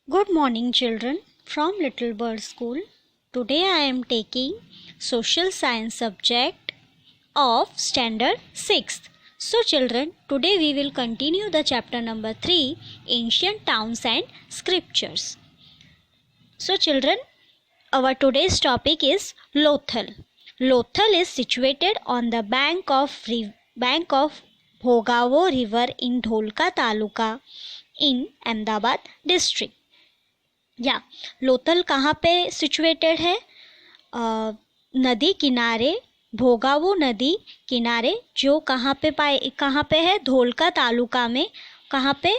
Good morning, children, from Little Bird School. Today I am taking Social Science subject of Standard 6th. So, children, today we will continue the chapter number 3, Ancient Towns and Scriptures. So, children, our today's topic is Lothal. Lothal is situated on the bank of Bhogavo River in Dholka Taluka in Ahmedabad district. या लोथल कहाँ पे situated है? नदी किनारे, भोगावो नदी किनारे, जो कहाँ पे है? धोलका तालुका में. कहाँ पे?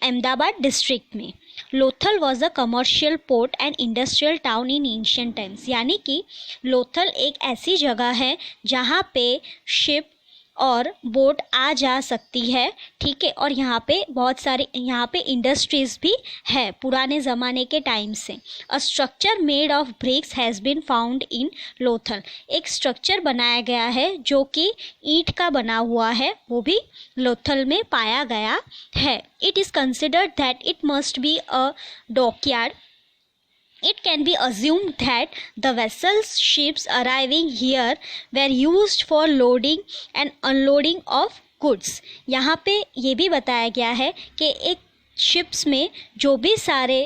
अहमदाबाद डिस्ट्रिक्ट में. Lothal was a commercial port and industrial town in ancient times. यानी कि लोथल एक ऐसी जगह है जहाँ पे शिप और बोट आ जा सकती है, ठीक है. और यहाँ पे बहुत सारे इंडस्ट्रीज भी है पुराने ज़माने के टाइम से. A structure made of bricks has been found in Lothal. एक स्ट्रक्चर बनाया गया है जो कि ईंट का बना हुआ है, वो भी लोथल में पाया गया है. It is considered that it must be a dockyard. It can be assumed that the vessels ships arriving here were used for loading and unloading of goods. यहाँ पे ये भी बताया गया है कि एक शिप्स में जो भी सारे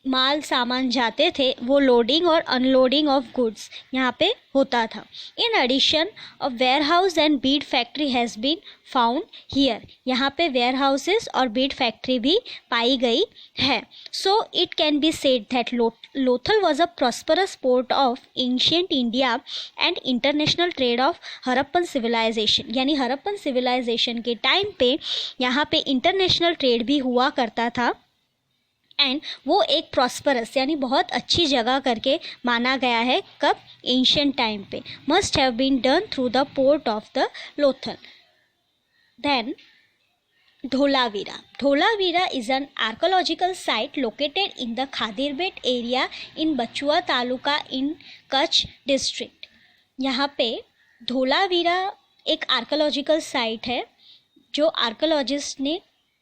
माल सामान जाते थे वो लोडिंग और अनलोडिंग ऑफ गुड्स यहाँ पे होता था. In addition a warehouse and bead factory has been found here. यहाँ पे वेयर हाउसेस और बीड फैक्ट्री भी पाई गई है. So it can be said that Lothal was a prosperous port of ancient India and international trade of Harappan civilisation. यानी Harappan civilisation के time पे यहाँ पे इंटरनेशनल ट्रेड भी हुआ करता था. एंड वो एक प्रॉस्परस यानी बहुत अच्छी जगह करके माना गया है. कब? एंशिएंट टाइम पे. Must have been done through the port of the Lothal. Then Dholavira. Dholavira is an archaeological site located in the Khadirpet area in Bachua Taluka in Kutch district. यहाँ पे धोलावीरा एक आर्कोलॉजिकल साइट है जो archaeologist ने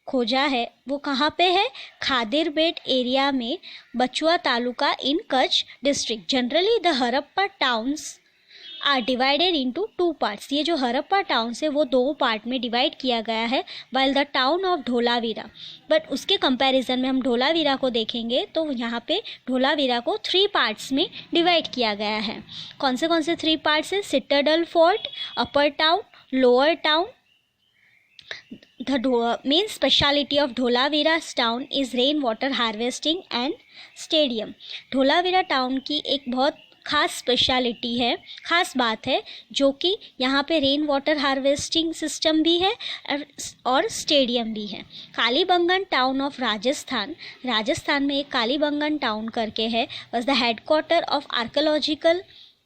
खोजा है. वो कहाँ पे है? खादिरबेट एरिया में, Bhachau taluka in Kutch district. Generally the Harappa towns are divided into 2 parts. ये जो हरप्पा टाउन है वो 2 पार्ट में डिवाइड किया गया है. While the town of Dholavira, but उसके कंपैरिजन में हम धोलावीरा को देखेंगे तो यहाँ पे धोलावीरा को 3 पार्ट्स में डिवाइड किया गया है. कौन से 3 पार्ट्स है? Citadel fort, upper town, lower town. The main speciality of Dholavira's town is rain water harvesting and stadium. Dholavira town की एक बहुत खास स्पेशलिटी है, खास बात है, जो कि यहाँ पे रेन वाटर हार्वेस्टिंग सिस्टम भी है और स्टेडियम भी है. Kalibangan town of Rajasthan. राजस्थान में एक कालीबंगन टाउन करके है. Was the headquarter of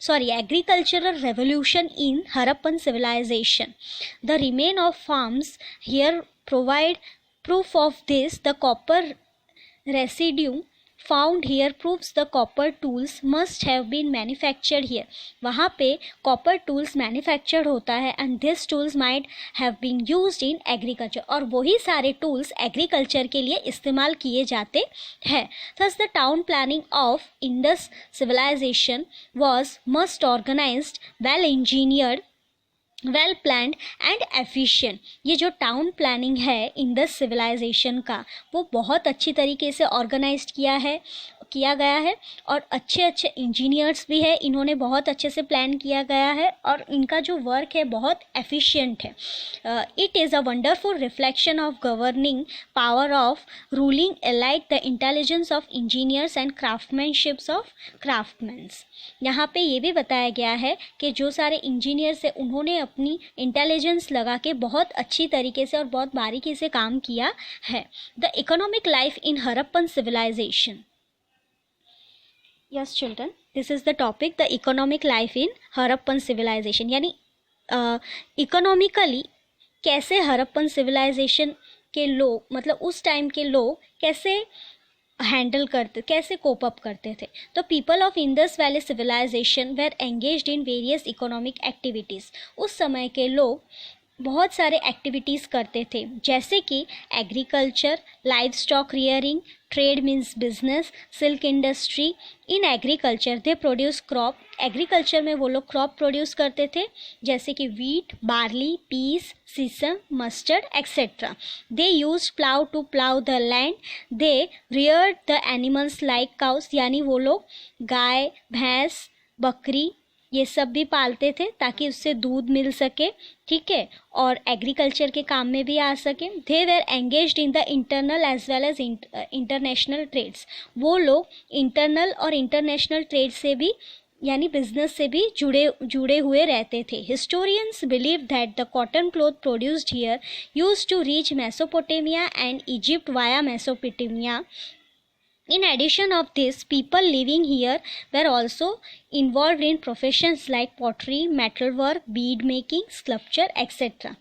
agricultural revolution in Harappan civilization. The remain of farms here provide proof of this. The copper residue found here proves the copper tools must have been manufactured here. वहाँ पे copper tools manufactured होता है and these tools might have been used in agriculture. और वही सारे tools agriculture के लिए इस्तेमाल किए जाते हैं. Thus the town planning of Indus civilization was must organized, well engineered, well planned and efficient. ये जो टाउन प्लानिंग है इंडस सिविलाइजेशन का वो बहुत अच्छी तरीके से ऑर्गेनाइज किया गया है और अच्छे इंजीनियर्स भी है. इन्होंने बहुत अच्छे से प्लान किया गया है और इनका जो वर्क है बहुत एफिशिएंट है. It is a wonderful reflection of governing power of ruling elite the intelligence of engineers and craftsmanships of craftsmans. यहाँ पे ये भी बताया गया है कि जो सारे इंजीनियर्स हैं उन्होंने अपनी इंटेलिजेंस लगा के बहुत अच्छी तरीके से और बहुत बारीकी से काम किया है. The economic life in Harappan civilisation. Yes children, this is the topic, the economic life in Harappan civilization. यानी इकोनॉमिकली कैसे हरप्पन सिविलाइजेशन के लोग, मतलब उस टाइम के लोग कैसे हैंडल करते, कैसे कोप अप करते थे. तो people of Indus valley civilisation were engaged in various economic activities. उस समय के लोग बहुत सारे एक्टिविटीज़ करते थे, जैसे कि agriculture, livestock rearing, trade means business, silk industry. In agriculture they produce crop, agriculture में वो लोग क्रॉप प्रोड्यूस करते थे, जैसे कि wheat, barley, peas, sesame, mustard etcetera. They use plough to plough the land, they reared the animals like cows, यानी वो लोग गाय, भैंस, बकरी ये सब भी पालते थे ताकि उससे दूध मिल सके, ठीक है, और एग्रीकल्चर के काम में भी आ सके। They were engaged in the internal as well as international trades, वो लोग इंटरनल और इंटरनेशनल ट्रेड से भी यानी बिजनेस से भी जुड़े हुए रहते थे। Historians believe that the cotton cloth produced here used to reach Mesopotamia and Egypt via Mesopotamia. In addition of this, people living here were also involved in professions like pottery, metalwork, bead making, sculpture, etc.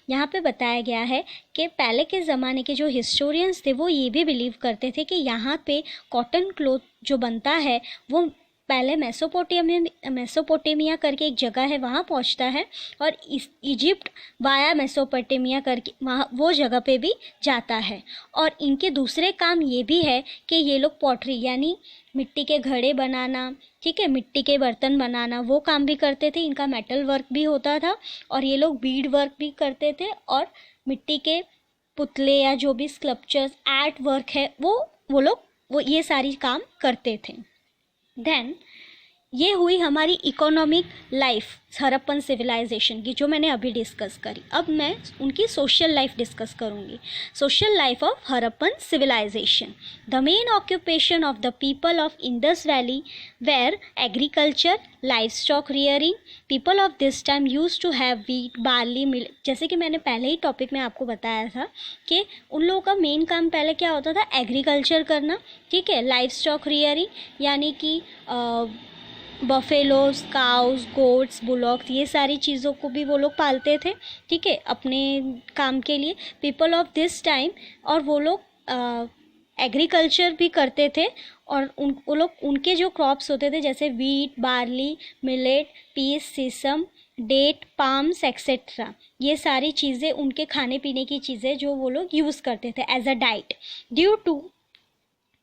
यहाँ पे बताया गया है कि पहले के ज़माने के जो हिस्टोरियंस थे वो ये भी बिलीव करते थे कि यहाँ पे कॉटन क्लॉथ जो बनता है वो पहले मेसोपोटामिया करके एक जगह है वहाँ पहुँचता है, और इजिप्ट वाया मेसोपोटामिया करके वहाँ वो जगह पे भी जाता है। और इनके दूसरे काम ये भी है कि ये लोग पॉटरी यानी मिट्टी के घड़े बनाना, ठीक है, मिट्टी के बर्तन बनाना वो काम भी करते थे। इनका मेटल वर्क भी होता था, और ये लोग बीड वर्क भी करते थे, और मिट्टी के पुतले या जो भी स्कल्पचर्स आर्ट वर्क है वो लोग वो ये सारी काम करते थे। देन ये हुई हमारी इकोनॉमिक लाइफ हड़प्पन सिविलाइजेशन की, जो मैंने अभी डिस्कस करी। अब मैं उनकी सोशल लाइफ डिस्कस करूँगी। Social life of Harappan civilisation. The main occupation of the people of Indus valley were agriculture, livestock rearing. People of this time use to have wheat, barley, millet, जैसे कि मैंने पहले ही topic में आपको बताया था कि उन लोगों का मेन काम पहले क्या होता था, एग्रीकल्चर करना, ठीक है, लाइव स्टॉक रियरिंग यानी कि बफेलोज, काउस, गोट्स, बुलॉक्स ये सारी चीज़ों को भी वो लोग पालते थे, ठीक है, अपने काम के लिए। पीपल ऑफ दिस टाइम, और वो लोग एग्रीकल्चर भी करते थे, और वो लोग उनके जो क्रॉप्स होते थे जैसे वीट, बार्ली, मिलेट, पीस, सीसम, डेट, पाम्स एक्सेट्रा, ये सारी चीज़ें उनके खाने पीने की चीज़ें जो वो लोग यूज़ करते थे as a diet. Due to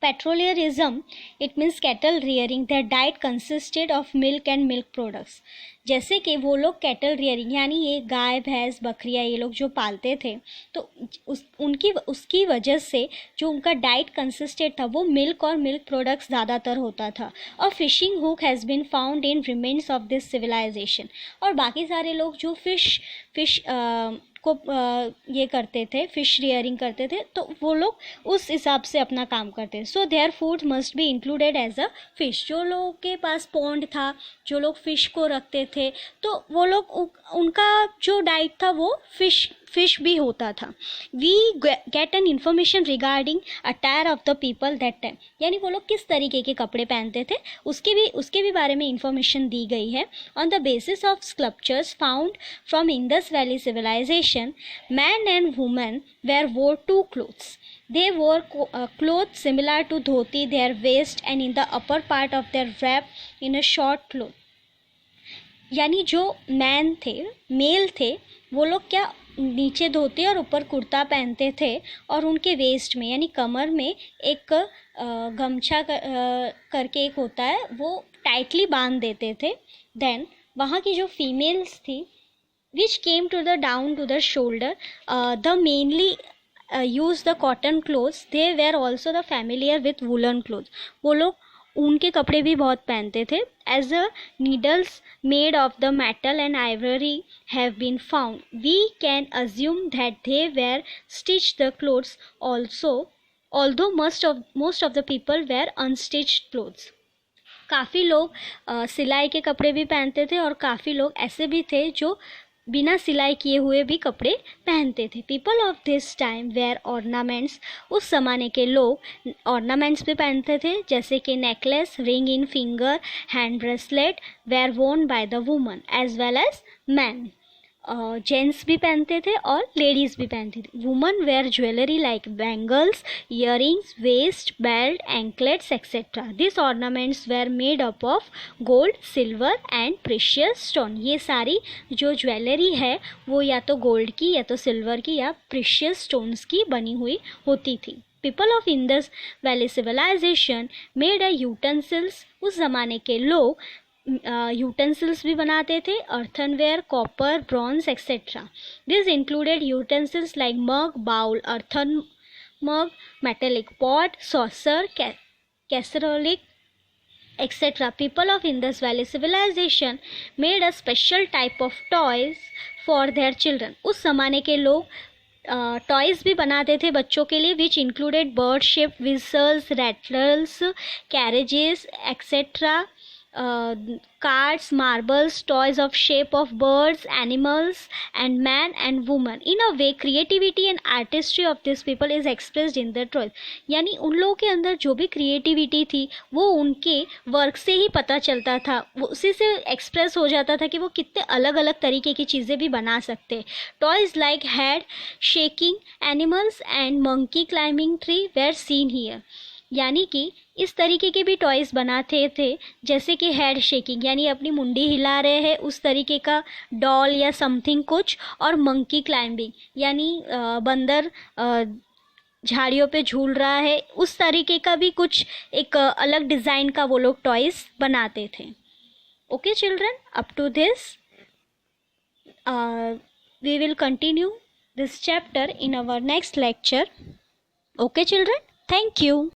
pastoralism, it means cattle rearing, their diet consisted of milk and milk products। जैसे कि वो लोग कैटल रियरिंग यानी ये गाय, भैंस, बकरियाँ ये लोग जो पालते थे, तो उसकी वजह से जो उनका डाइट कंसिस्टेड था वो मिल्क और मिल्क प्रोडक्ट्स ज़्यादातर होता था। और fishing hook has been found in remains of this civilisation. और बाकी सारे लोग जो फिश को ये करते थे, फिश रियरिंग करते थे, तो वो लोग उस हिसाब से अपना काम करते थे। So their food must be included as a fish. जो लोगों के पास पॉन्ड था, जो लोग फिश को रखते थे, तो वो लोग उनका जो डाइट था वो फिश भी होता था। We get an information regarding attire of the people that time, यानी वो लोग किस तरीके के कपड़े पहनते थे उसके भी बारे में इंफॉर्मेशन दी गई है। On the basis of sculptures found from Indus valley civilisation, man and women were wore two clothes. They wore clothes similar to dhoti, their waist and in the upper part of their wrap in a short cloth। यानी जो man थे, mail थे, वो लोग क्या नीचे धोती और ऊपर कुर्ता पहनते थे, और उनके वेस्ट में यानी कमर में एक गमछा करके एक होता है वो टाइटली बांध देते थे। देन वहाँ की जो फीमेल्स थी which came to the down to the shoulder, the mainly use the cotton clothes, they were also the familiar with woolen clothes। वो लोग ऊन के कपड़े भी बहुत पहनते थे। as the needles made of the metal and ivory have been found, we can assume that they were stitched the clothes also, although most of the people wear unstitched clothes। काफ़ी लोग सिलाई के कपड़े भी पहनते थे, और काफ़ी लोग ऐसे भी थे जो बिना सिलाई किए हुए भी कपड़े पहनते थे। People of this time wear ornaments, उस ज़माने के लोग ऑर्नामेंट्स भी पहनते थे, जैसे कि necklace, ring in finger, hand bracelet were worn by the woman as well as man. Gents भी पहनते थे और लेडीज़ भी पहनती थी. Woman wear jewellery like bangles, earrings, waist belt, anklets etcetera. This ornaments were made up of gold, silver and precious stone. ये सारी जो ज्वेलरी है वो या तो गोल्ड की या तो सिल्वर की या प्रीशियस स्टोन्स की बनी हुई होती थी. People of Indus valley civilisation made a utensils. उस ज़माने के लोग यूटेंसिल्स भी बनाते थे, earthenware, copper, bronze etcetera. This included utensils like mug, bowl, earthen mug, metallic pot, saucer, casserole etc. People of Indus Valley Civilization made a special type of toys for their children. उस ज़माने के लोग toys भी बनाते थे बच्चों के लिए, which included bird shape whistles, rattles, carriages etcetera, cards, marbles, toys of shape of birds, animals and man and woman. In a way, creativity and artistry of these people is expressed in their toys. यानी उन लोगों के अंदर जो भी creativity थी वो उनके वर्क से ही पता चलता था, वो उसी से एक्सप्रेस हो जाता था कि वो कितने अलग अलग तरीके की चीज़ें भी बना सकते. Toys like head shaking animals and monkey climbing tree were seen here. यानी कि इस तरीके के भी टॉयज़ बनाते थे, जैसे कि हेड शेकिंग यानी अपनी मुंडी हिला रहे हैं उस तरीके का डॉल या समथिंग कुछ, और मंकी क्लाइंबिंग यानी बंदर झाड़ियों पे झूल रहा है, उस तरीके का भी कुछ एक अलग डिज़ाइन का वो लोग टॉयज़ बनाते थे. Okay children, up to this we will continue this chapter in our next lecture. Okay children, thank you.